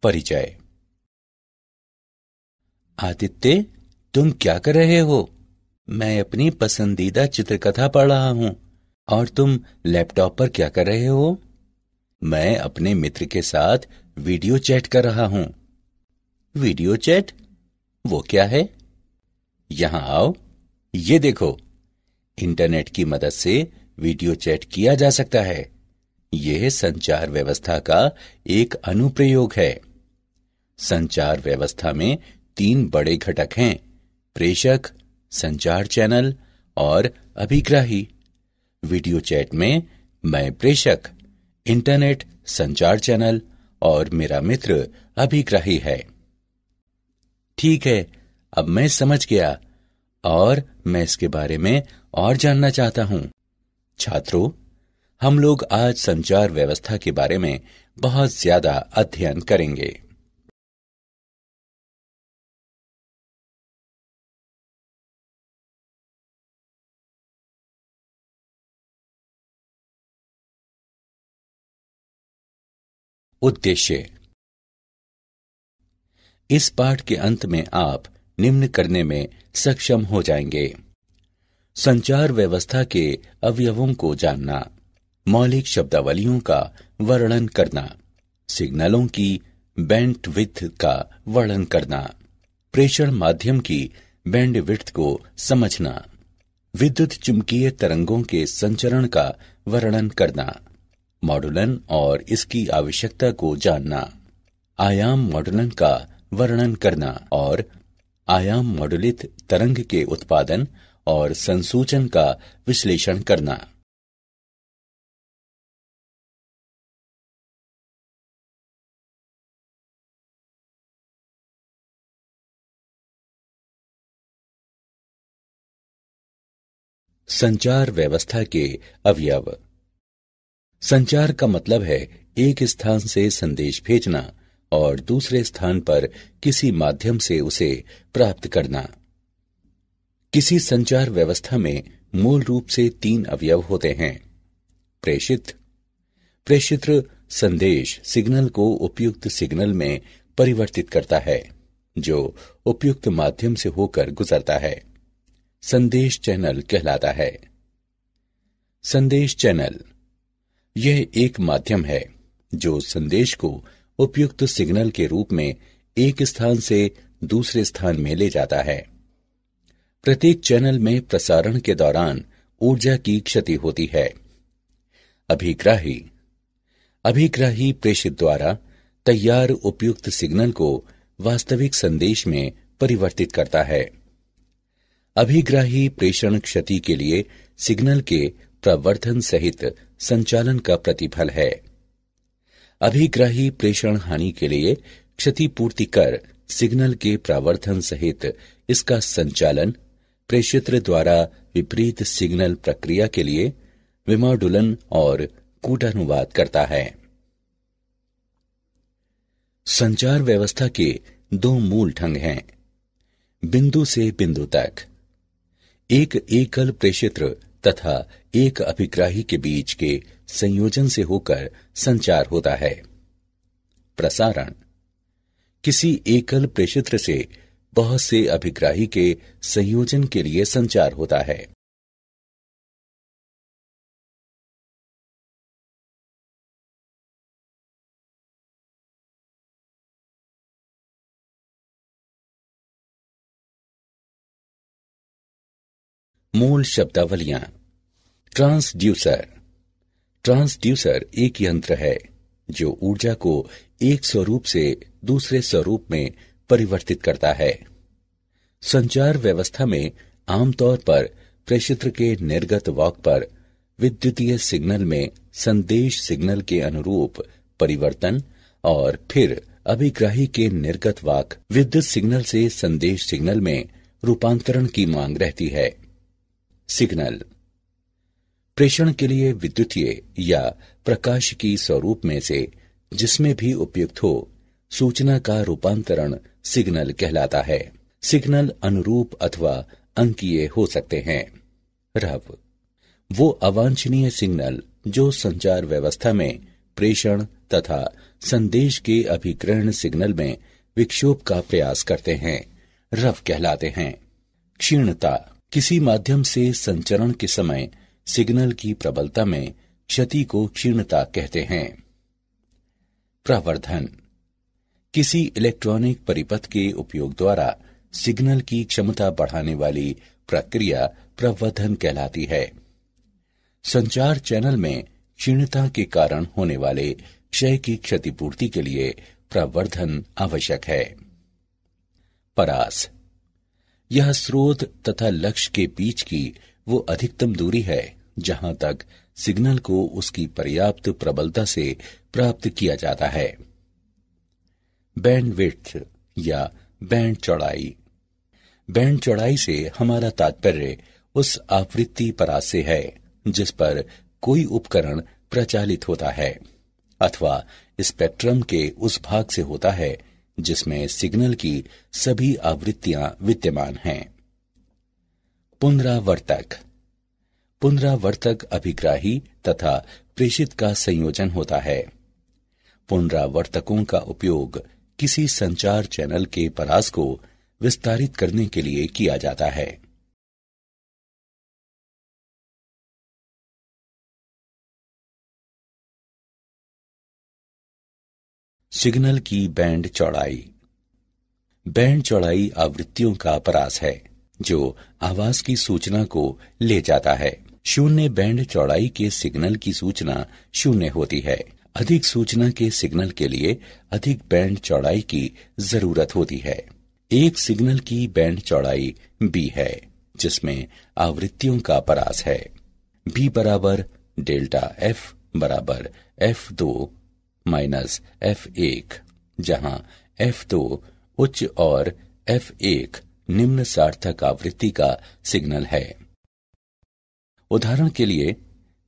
परिचय। आदित्य, तुम क्या कर रहे हो? मैं अपनी पसंदीदा चित्रकथा पढ़ रहा हूँ। और तुम लैपटॉप पर क्या कर रहे हो? मैं अपने मित्र के साथ वीडियो चैट कर रहा हूँ। Video chat? वो क्या है? यहाँ आओ, ये देखो। इंटरनेट की मदद से वीडियो चैट किया जा सकता है। यह संचार व्यवस्था का एक अनुप्रयोग है। संचार व्यवस्था में 3 बड़े घटक हैं: प्रेषक, संचार चैनल और अभिग्राही। वीडियो चैट में मैं प्रेषक, इंटरनेट संचार चैनल और मेरा मित्र अभिग्राही है। ठीक है, अब मैं समझ गया और मैं इसके बारे में और जानना चाहता हूं। छात्रों, हम लोग आज संचार व्यवस्था के बारे में बहुत ज्यादा अध्ययन करेंगे। उद्देश्य। इस पाठ के अंत में आप निम्न करने में सक्षम हो जाएंगे: संचार व्यवस्था के अवयवों को जानना, मौलिक शब्दावलियों का वर्णन करना, सिग्नलों की बैंडविड्थ का वर्णन करना, प्रेषण माध्यम की बैंडविड्थ को समझना, विद्युत चुंबकीय तरंगों के संचरण का वर्णन करना, मॉडुलन और इसकी आवश्यकता को जानना, आयाम मॉडुलन का वर्णन करना और आयाम मॉडुलित तरंग के उत्पादन और संसूचन का विश्लेषण करना। संचार व्यवस्था के अवयव। संचार का मतलब है एक स्थान से संदेश भेजना और दूसरे स्थान पर किसी माध्यम से उसे प्राप्त करना। किसी संचार व्यवस्था में मूल रूप से 3 अवयव होते हैं: प्रेषित। प्रेषित्र संदेश सिग्नल को उपयुक्त सिग्नल में परिवर्तित करता है, जो उपयुक्त माध्यम से होकर गुजरता है। संदेश चैनल कहलाता है। संदेश चैनल यह एक माध्यम है जो संदेश को उपयुक्त सिग्नल के रूप में एक स्थान से दूसरे स्थान में ले जाता है। प्रत्येक चैनल में प्रसारण के दौरान ऊर्जा की क्षति होती है। अभिग्राही। अभिग्राही प्रेषित द्वारा तैयार उपयुक्त सिग्नल को वास्तविक संदेश में परिवर्तित करता है। अभिग्राही प्रेषण क्षति के लिए सिग्नल के प्रवर्धन सहित संचालन का प्रतिफल है। अभिग्राही प्रेषण हानि के लिए क्षतिपूर्ति कर सिग्नल के प्रावर्धन सहित इसका संचालन प्रेषित्र द्वारा विपरीत सिग्नल प्रक्रिया के लिए विमॉडुलन और कूटानुवाद करता है। संचार व्यवस्था के 2 मूल ढंग हैं: बिंदु से बिंदु तक। एक एकल प्रेषित्र तथा एक अभिग्राही के बीच के संयोजन से होकर संचार होता है। प्रसारण। किसी एकल प्रेषित्र से बहुत से अभिग्राही के संयोजन के लिए संचार होता है। मूल शब्दावलियां। ट्रांसड्यूसर। ट्रांसड्यूसर एक यंत्र है जो ऊर्जा को एक स्वरूप से दूसरे स्वरूप में परिवर्तित करता है। संचार व्यवस्था में आमतौर पर प्रेषित्र के निर्गत वाक पर विद्युतीय सिग्नल में संदेश सिग्नल के अनुरूप परिवर्तन और फिर अभिग्राही के निर्गत वाक विद्युत सिग्नल से संदेश सिग्नल में रूपांतरण की मांग रहती है। सिग्नल प्रेषण के लिए विद्युतीय या प्रकाशिकी स्वरूप में से जिसमें भी उपयुक्त हो सूचना का रूपांतरण सिग्नल कहलाता है। सिग्नल अनुरूप अथवा अंकीय हो सकते हैं। रव वो अवांछनीय सिग्नल जो संचार व्यवस्था में प्रेषण तथा संदेश के अभिग्रहण सिग्नल में विक्षोभ का प्रयास करते हैं, रव कहलाते हैं। क्षीणता, किसी माध्यम से संचरण के समय सिग्नल की प्रबलता में क्षति को क्षीणता कहते हैं। प्रवर्धन, किसी इलेक्ट्रॉनिक परिपथ के उपयोग द्वारा सिग्नल की क्षमता बढ़ाने वाली प्रक्रिया प्रवर्धन कहलाती है। संचार चैनल में क्षीणता के कारण होने वाले क्षय की क्षतिपूर्ति के लिए प्रवर्धन आवश्यक है। परास, यह स्रोत तथा लक्ष्य के बीच की वो अधिकतम दूरी है जहां तक सिग्नल को उसकी पर्याप्त प्रबलता से प्राप्त किया जाता है। बैंडविड्थ या बैंड चौड़ाई, बैंड चौड़ाई से हमारा तात्पर्य उस आवृत्ति परास से है जिस पर कोई उपकरण प्रचालित होता है अथवा स्पेक्ट्रम के उस भाग से होता है जिसमें सिग्नल की सभी आवृत्तियां विद्यमान हैं। पुनरावर्तक, पुनरावर्तक अभिग्राही तथा प्रेषित का संयोजन होता है। पुनरावर्तकों का उपयोग किसी संचार चैनल के परास को विस्तारित करने के लिए किया जाता है। सिग्नल की बैंड चौड़ाई, बैंड चौड़ाई आवृत्तियों का परास है जो आवाज की सूचना को ले जाता है। शून्य बैंड चौड़ाई के सिग्नल की सूचना शून्य होती है। अधिक सूचना के सिग्नल के लिए अधिक बैंड चौड़ाई की जरूरत होती है। एक सिग्नल की बैंड चौड़ाई b है जिसमें आवृत्तियों का परास है। b बराबर डेल्टा f बराबर f2 माइनस f1, जहां f2 उच्च और f1 निम्न सार्थक आवृत्ति का सिग्नल है। उदाहरण के लिए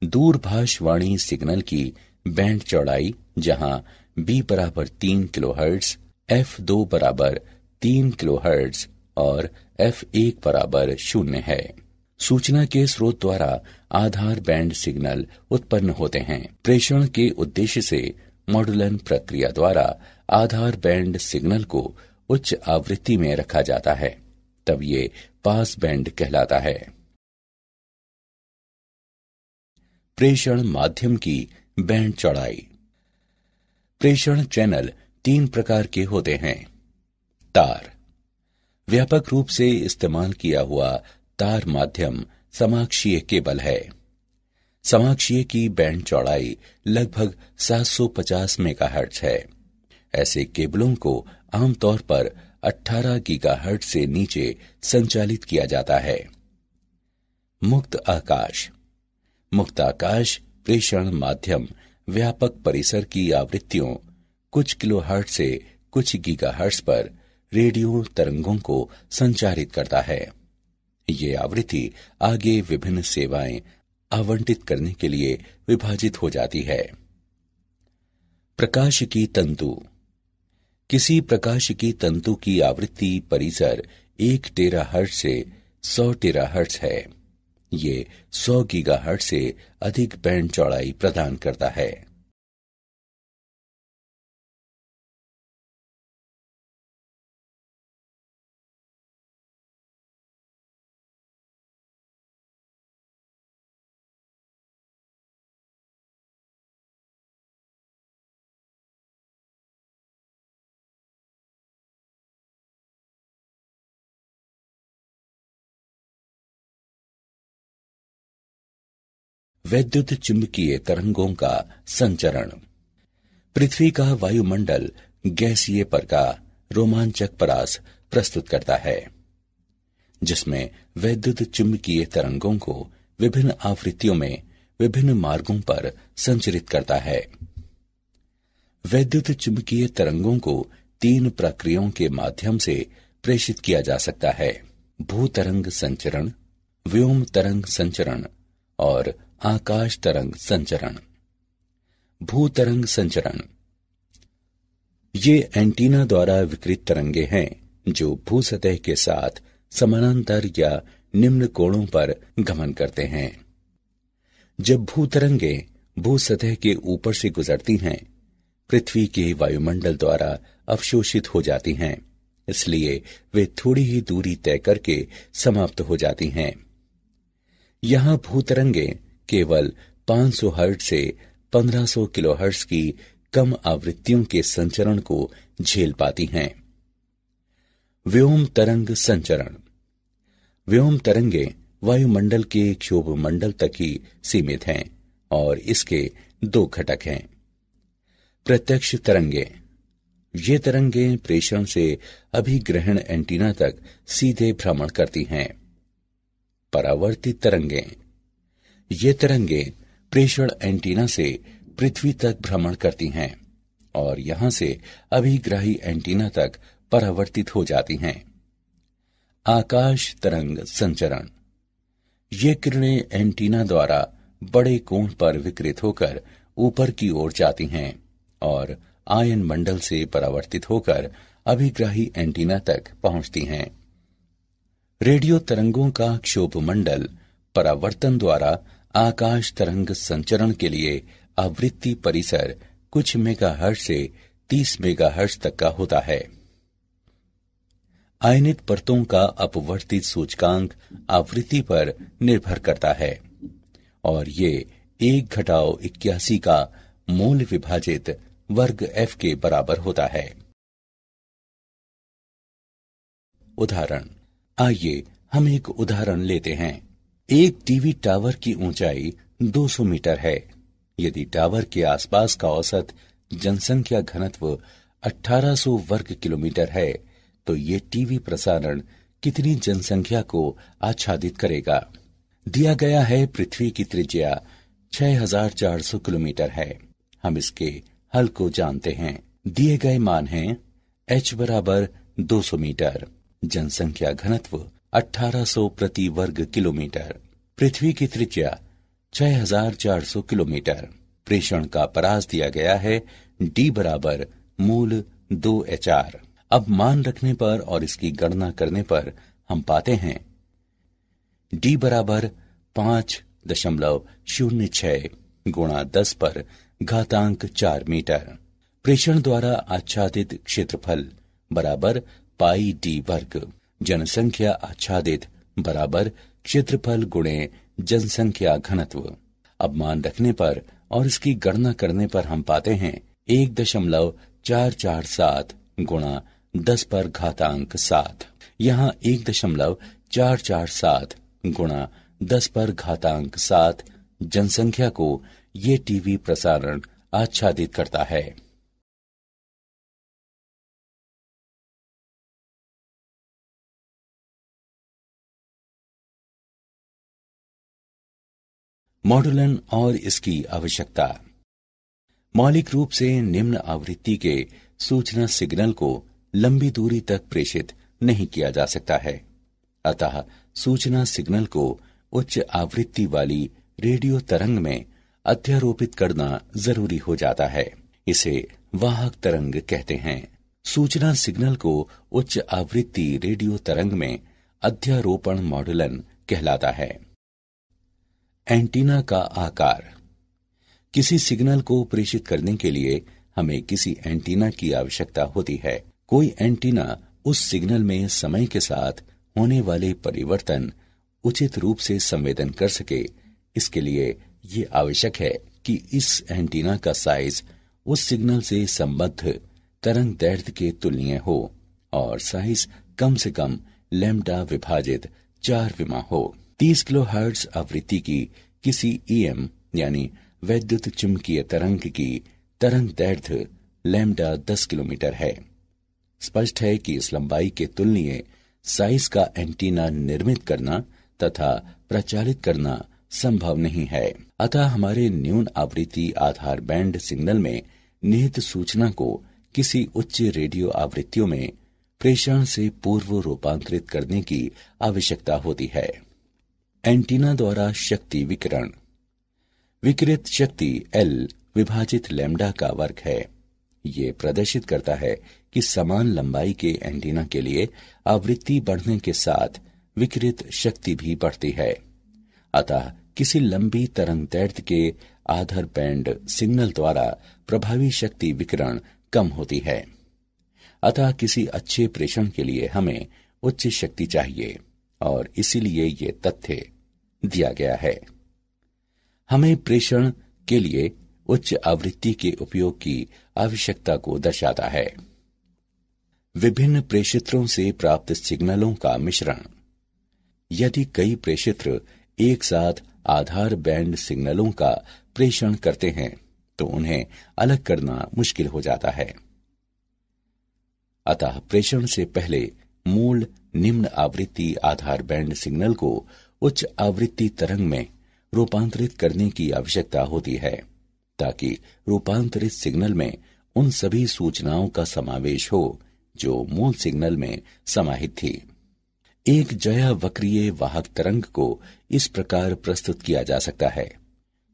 दूरभाषवाणी सिग्नल की बैंड चौड़ाई जहां b बराबर 3 किलोहर्ट्ज, f2 बराबर 3 किलोहर्ट्ज और f1 बराबर 0 है। सूचना के स्रोत द्वारा आधार बैंड सिग्नल उत्पन्न होते हैं। प्रेषण के उद्देश्य से मॉड्यूलन प्रक्रिया द्वारा आधार बैंड सिग्नल को उच्च आवृत्ति में रखा जाता है, तब ये पास बैंड कहलाता है। प्रेषण माध्यम की बैंड चौड़ाई, प्रेषण चैनल 3 प्रकार के होते हैं। तार, व्यापक रूप से इस्तेमाल किया हुआ तार माध्यम समाक्षीय केबल है। समाक्षीय की बैंड चौड़ाई लगभग 750 मेगाहर्ट्ज है। ऐसे केबलों को आमतौर पर 18 गीगाहर्ट्ज से नीचे संचालित किया जाता है। मुक्त आकाश, मुक्त आकाश प्रेषण माध्यम व्यापक परिसर की आवृत्तियों कुछ किलोहर्ट्ज से कुछ गीगाहर्ट्ज पर रेडियो तरंगों को संचारित करता है। ये आवृत्ति आगे विभिन्न सेवाएं आवंटित करने के लिए विभाजित हो जाती है। प्रकाश की तंतु, किसी प्रकाश की तंतु की आवृत्ति परिसर 1 टेराहर्ट्ज से 100 टेराहर्ट्ज है। ये 100 गीगाहर्ट्ज से अधिक बैंड चौड़ाई प्रदान करता है। वैद्युत चुंबकीय तरंगों का संचरण, पृथ्वी का वायुमंडल गैसीय पर का रोमांचक परास प्रस्तुत करता है जिसमें वैद्युत चुंबकीय तरंगों को विभिन्न आवृत्तियों में विभिन्न मार्गों पर संचरित करता है। वैद्युत चुंबकीय तरंगों को 3 प्रक्रियाओं के माध्यम से प्रेषित किया जा सकता है: भूतरंग संचरण, व्योम तरंग संचरण और आकाश तरंग संचरण। भूतरंग संचरण, ये एंटीना द्वारा विकृत तरंगे हैं जो भूसतह के साथ समानांतर या निम्न कोणों पर गमन करते हैं। जब भूतरंगे भूसतह के ऊपर से गुजरती हैं, पृथ्वी के वायुमंडल द्वारा अवशोषित हो जाती हैं। इसलिए वे थोड़ी ही दूरी तय करके समाप्त हो जाती हैं। यहां भूतरंगें केवल 500 हर्ट्ज से 1500 किलोहर्ट्ज की कम आवृत्तियों के संचरण को झेल पाती हैं। व्योम तरंग संचरण। व्योम तरंगें वायुमंडल के क्षोभ मंडल तक ही सीमित हैं और इसके दो घटक हैं। प्रत्यक्ष तरंगें। ये तरंगें प्रेषण से अभिग्रहण एंटीना तक सीधे भ्रमण करती हैं। परावर्तित तरंगें। ये तरंगें प्रेषण एंटीना से पृथ्वी तक भ्रमण करती हैं और यहां से अभिग्राही एंटीना तक परावर्तित हो जाती हैं। आकाश तरंग संचरण। ये किरणें एंटीना द्वारा बड़े कोण पर विकिरित होकर ऊपर की ओर जाती हैं और आयन मंडल से परावर्तित होकर अभिग्राही एंटीना तक पहुंचती हैं। रेडियो तरंगों का क्षोभ मंडल परावर्तन द्वारा आकाश तरंग संचरण के लिए आवृत्ति परिसर कुछ मेगाहर्ट्ज से 30 मेगाहर्ट्ज तक का होता है। आयनित परतों का अपवर्तित सूचकांक आवृत्ति पर निर्भर करता है और ये 1-81 का मूल विभाजित वर्ग f के बराबर होता है। उदाहरण। आइए हम एक उदाहरण लेते हैं। एक टीवी टावर की ऊंचाई 200 मीटर है। यदि टावर के आसपास का औसत जनसंख्या घनत्व 1800 वर्ग किलोमीटर है तो ये टीवी प्रसारण कितनी जनसंख्या को आच्छादित करेगा। दिया गया है पृथ्वी की त्रिज्या 6400 किलोमीटर है। हम इसके हल को जानते हैं। दिए गए मान हैं h बराबर 200 मीटर, जनसंख्या घनत्व 1800 प्रति वर्ग किलोमीटर, पृथ्वी की त्रिज्या 6400 किलोमीटर। प्रेषण का परास दिया गया है d बराबर मूल 2HR। अब मान रखने पर और इसकी गणना करने पर हम पाते हैं d बराबर 5.06 गुणा 10 पर घातांक 4 मीटर। प्रेषण द्वारा आच्छादित क्षेत्रफल बराबर पाई d वर्ग। जनसंख्या आच्छादित बराबर क्षेत्रफल गुणे जनसंख्या घनत्व। अब मान रखने पर और इसकी गणना करने पर हम पाते हैं 1.447 गुणा 10 पर घातांक 7। यहाँ 1.447 गुणा 10 पर घातांक 7 जनसंख्या को ये टीवी प्रसारण आच्छादित करता है। मॉड्यूलन और इसकी आवश्यकता। मौलिक रूप से निम्न आवृत्ति के सूचना सिग्नल को लंबी दूरी तक प्रेषित नहीं किया जा सकता है। अतः सूचना सिग्नल को उच्च आवृत्ति वाली रेडियो तरंग में अध्यारोपित करना जरूरी हो जाता है। इसे वाहक तरंग कहते हैं। सूचना सिग्नल को उच्च आवृत्ति रेडियो तरंग में अध्यारोपण मॉड्यूलन कहलाता है। एंटीना का आकार। किसी सिग्नल को प्रेषित करने के लिए हमें किसी एंटीना की आवश्यकता होती है। कोई एंटीना उस सिग्नल में समय के साथ होने वाले परिवर्तन उचित रूप से संवेदन कर सके। इसके लिए ये आवश्यक है कि इस एंटीना का साइज उस सिग्नल से संबद्ध तरंग दैर्ध्य के तुलनीय हो और साइज कम से कम लैम्ब्डा विभाजित 4 विमा हो। 30 किलोहर्ट्ज आवृत्ति की किसी EM यानी वैद्युत चुंबकीय तरंग की तरंग दैर्ध्य लैम्ब्डा 10 किलोमीटर है। स्पष्ट है कि इस लंबाई के तुलनीय साइज का एंटीना निर्मित करना तथा प्रचालित करना संभव नहीं है। अतः हमारे न्यून आवृत्ति आधार बैंड सिग्नल में निहित सूचना को किसी उच्च रेडियो आवृत्तियों में प्रेषण से पूर्व रूपांतरित करने की आवश्यकता होती है। एंटीना द्वारा शक्ति विकिरण। विकिरित शक्ति L विभाजित लैम्ब्डा का वर्ग है। ये प्रदर्शित करता है कि समान लंबाई के एंटीना के लिए आवृत्ति बढ़ने के साथ विकिरित शक्ति भी बढ़ती है। अतः किसी लंबी तरंग दैर्ध्य के आधार बैंड सिग्नल द्वारा प्रभावी शक्ति विकिरण कम होती है। अतः किसी अच्छे प्रेषण के लिए हमें उच्च शक्ति चाहिए और इसीलिए ये तथ्य दिया गया है। हमें प्रेषण के लिए उच्च आवृत्ति के उपयोग की आवश्यकता को दर्शाता है। विभिन्न प्रेषित्रों से प्राप्त सिग्नलों का मिश्रण। यदि कई प्रेषित्र एक साथ आधार बैंड सिग्नलों का प्रेषण करते हैं तो उन्हें अलग करना मुश्किल हो जाता है। अतः प्रेषण से पहले मूल निम्न आवृत्ति आधार बैंड सिग्नल को उच्च आवृत्ति तरंग में रूपांतरित करने की आवश्यकता होती है, ताकि रूपांतरित सिग्नल में उन सभी सूचनाओं का समावेश हो जो मूल सिग्नल में समाहित थी। एक ज्यावक्रीय वाहक तरंग को इस प्रकार प्रस्तुत किया जा सकता है।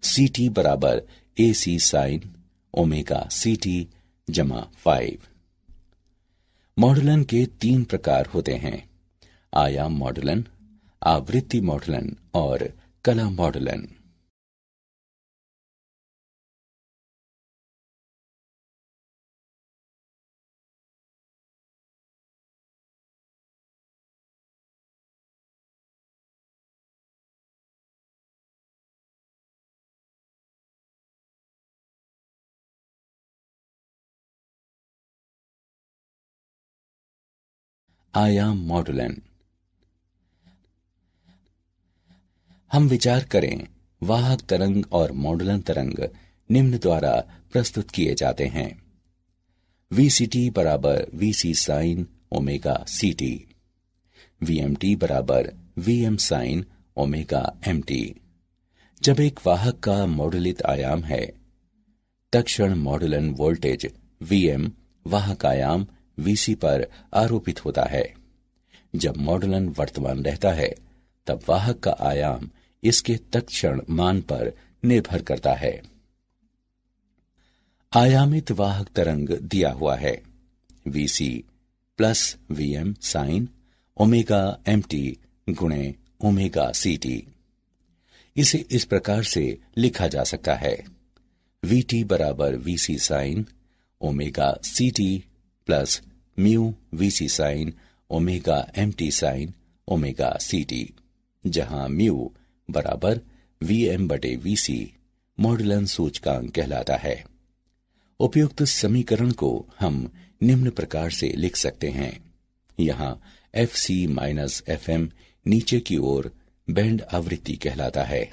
ct बराबर AC साइन ओमेगा CT जमा 5। मॉडुलन के 3 प्रकार होते हैं: आयाम मॉडुलन, आवृत्ति मॉडुलन और कला मॉडुलन। आयाम मॉडुलन। हम विचार करें, वाहक तरंग और मॉडुलन तरंग निम्न द्वारा प्रस्तुत किए जाते हैं: VCT बराबर VC sine omega CT, VMT बराबर VM साइन ओमेगा MT। जब एक वाहक का मॉडुलित आयाम है, तत्क्षण मॉडुलन वोल्टेज VM वाहक आयाम VC पर आरोपित होता है। जब मॉडुलन वर्तमान रहता है, तब वाहक का आयाम इसके तत्क्षण मान पर निर्भर करता है। आयामित वाहक तरंग दिया हुआ है: VC plus VM sine omega MT गुणे ओमेगा CT। इसे इस प्रकार से लिखा जा सकता है: VT बराबर VC sine omega CT plus mu VC sine omega MT sine omega CT, जहां म्यू बराबर VM बटे VC मॉडुलन सूचकांक कहलाता है। उपयुक्त समीकरण को हम निम्न प्रकार से लिख सकते हैं: यहाँ FC माइनस FM नीचे की ओर बैंड आवृत्ति कहलाता है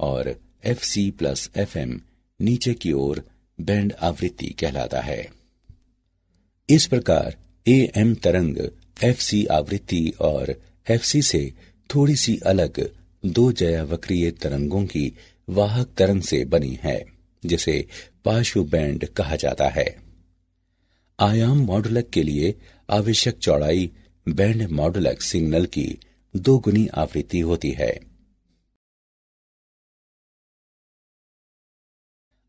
और FC प्लस FM नीचे की ओर बैंड आवृत्ति कहलाता है। इस प्रकार AM तरंग FC आवृत्ति और FC से थोड़ी सी अलग दो ज्यावक्रीय तरंगों की वाहक तरंग से बनी है, जिसे पार्श्व बैंड कहा जाता है। आयाम मॉडुलक के लिए आवश्यक चौड़ाई बैंड मॉडुलक सिग्नल की 2 गुनी आवृत्ति होती है।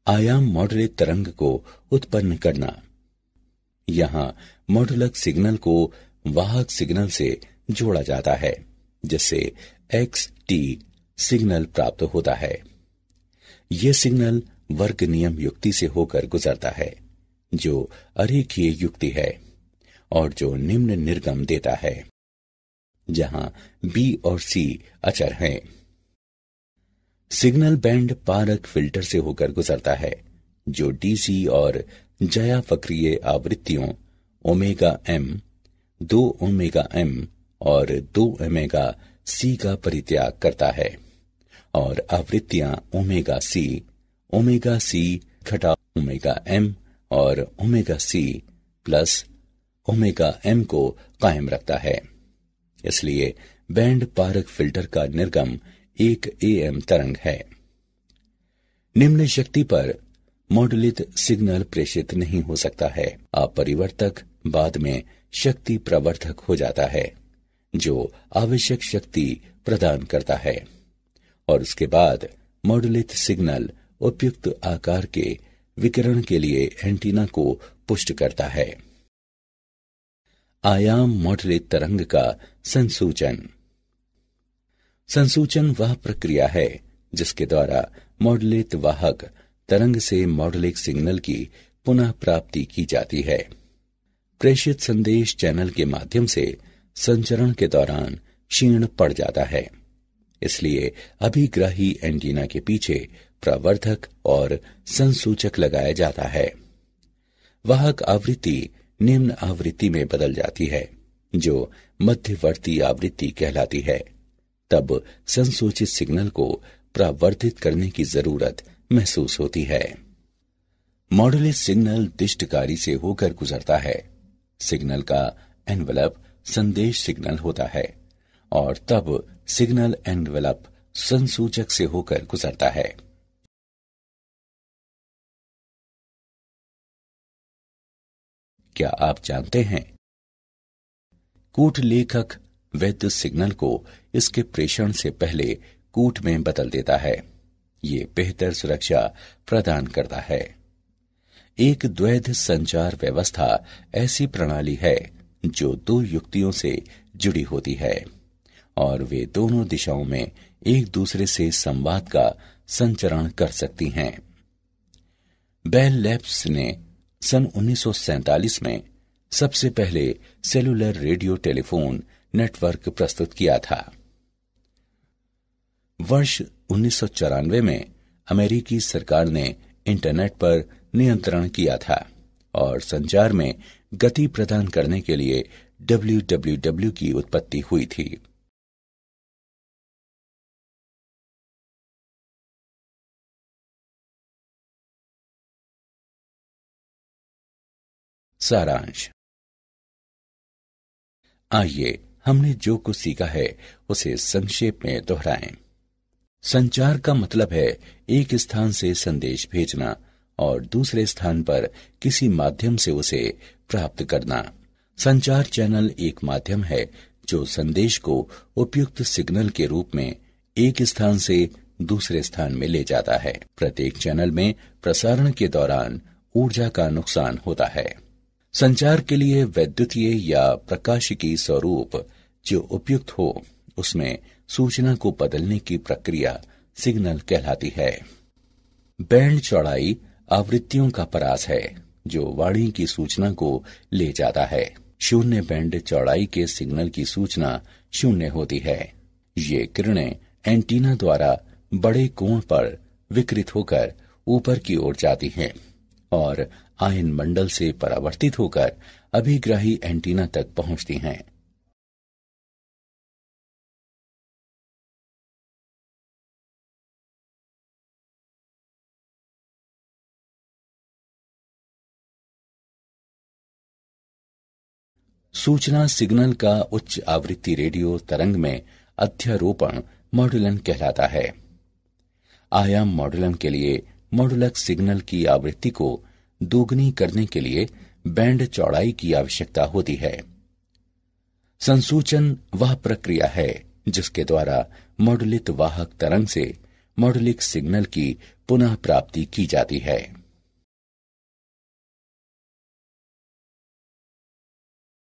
आयाम मॉडुलित तरंग को उत्पन्न करना। यहाँ मॉडुलक सिग्नल को वाहक सिग्नल से जोड़ा जाता है, जिससे XT सिग्नल प्राप्त होता है। यह सिग्नल वर्ग नियम युक्ति से होकर गुजरता है, जो अरेखीय युक्ति है और जो निम्न निर्गम देता है, जहां B और C अचर हैं। सिग्नल बैंड पारक फिल्टर से होकर गुजरता है, जो DC और ज्यावक्रीय आवृत्तियों ओमेगा M, 2 ओमेगा M और 2 ओमेगा C का परित्याग करता है और आवृत्तियां ओमेगा C घटा ओमेगा M और omega C plus omega M को कायम रखता है। इसलिए बैंड पारक फिल्टर का निर्गम एक AM तरंग है। निम्न शक्ति पर मॉडुलित सिग्नल प्रेषित नहीं हो सकता है। अपरिवर्तक बाद में शक्ति प्रवर्धक हो जाता है, जो आवश्यक शक्ति प्रदान करता है, और उसके बाद मॉडुलित सिग्नल उपयुक्त आकार के विकिरण के लिए एंटीना को पुष्ट करता है। आयाम मॉडुलित तरंग का संसूचन। संसूचन वह प्रक्रिया है जिसके द्वारा मॉड्यूलेट वाहक तरंग से मॉड्यूलिक सिग्नल की पुनः प्राप्ति की जाती है। प्रेषित संदेश चैनल के माध्यम से संचरण के दौरान क्षीण पड़ जाता है, इसलिए अभिग्राही एंटीना के पीछे प्रवर्धक और संसूचक लगाया जाता है। वाहक आवृत्ति निम्न आवृत्ति में बदल जाती है, जो मध्यवर्ती आवृत्ति कहलाती है। तब संसूचित सिग्नल को प्रवर्धित करने की जरूरत महसूस होती है। मॉड्यूलेट सिग्नल दिष्टकारी से होकर गुजरता है। सिग्नल का एनवेलप संदेश सिग्नल होता है और तब सिग्नल एनवेलप संसूचक से होकर गुजरता है। क्या आप जानते हैं, कूट लेखक वैद्युत सिग्नल को इसके प्रेषण से पहले कूट में बदल देता है। ये बेहतर सुरक्षा प्रदान करता है। एक द्वैध संचार व्यवस्था ऐसी प्रणाली है जो दो युक्तियों से जुड़ी होती है और वे दोनों दिशाओं में एक दूसरे से संवाद का संचरण कर सकती हैं। बेल लैब्स ने सन 1947 में सबसे पहले सेलुलर रेडियो टेलीफोन नेटवर्क प्रस्तुत किया था। वर्ष 1994 में अमेरिकी सरकार ने इंटरनेट पर नियंत्रण किया था और संचार में गति प्रदान करने के लिए WWW की उत्पत्ति हुई थी। सारांश। आइए हमने जो कुछ सीखा है उसे संक्षेप में दोहराएं। संचार का मतलब है एक स्थान से संदेश भेजना और दूसरे स्थान पर किसी माध्यम से उसे प्राप्त करना। संचार चैनल एक माध्यम है जो संदेश को उपयुक्त सिग्नल के रूप में एक स्थान से दूसरे स्थान में ले जाता है। प्रत्येक चैनल में प्रसारण के दौरान ऊर्जा का नुकसान होता है। संचार के लिए वैद्युतीय या प्रकाशिकी स्वरूप जो उपयुक्त हो, उसमें सूचना को बदलने की प्रक्रिया सिग्नल कहलाती है। बैंड चौड़ाई आवृत्तियों का परास है जो वाणी की सूचना को ले जाता है। शून्य बैंड चौड़ाई के सिग्नल की सूचना शून्य होती है। ये किरणें एंटीना द्वारा बड़े कोण पर विकृत होकर ऊपर की ओर जाती हैं और आयन मंडल से परावर्तित होकर अभिग्राही एंटीना तक पहुंचती हैं। सूचना सिग्नल का उच्च आवृत्ति रेडियो तरंग में अध्यारोपण मॉड्यूलन कहलाता है। आयाम मॉड्यूलन के लिए मॉड्यूलक सिग्नल की आवृत्ति को दोगुनी करने के लिए बैंड चौड़ाई की आवश्यकता होती है। संसूचन वह प्रक्रिया है जिसके द्वारा मॉड्यूलित वाहक तरंग से मॉड्यूलिक सिग्नल की पुनः प्राप्ति की जाती है।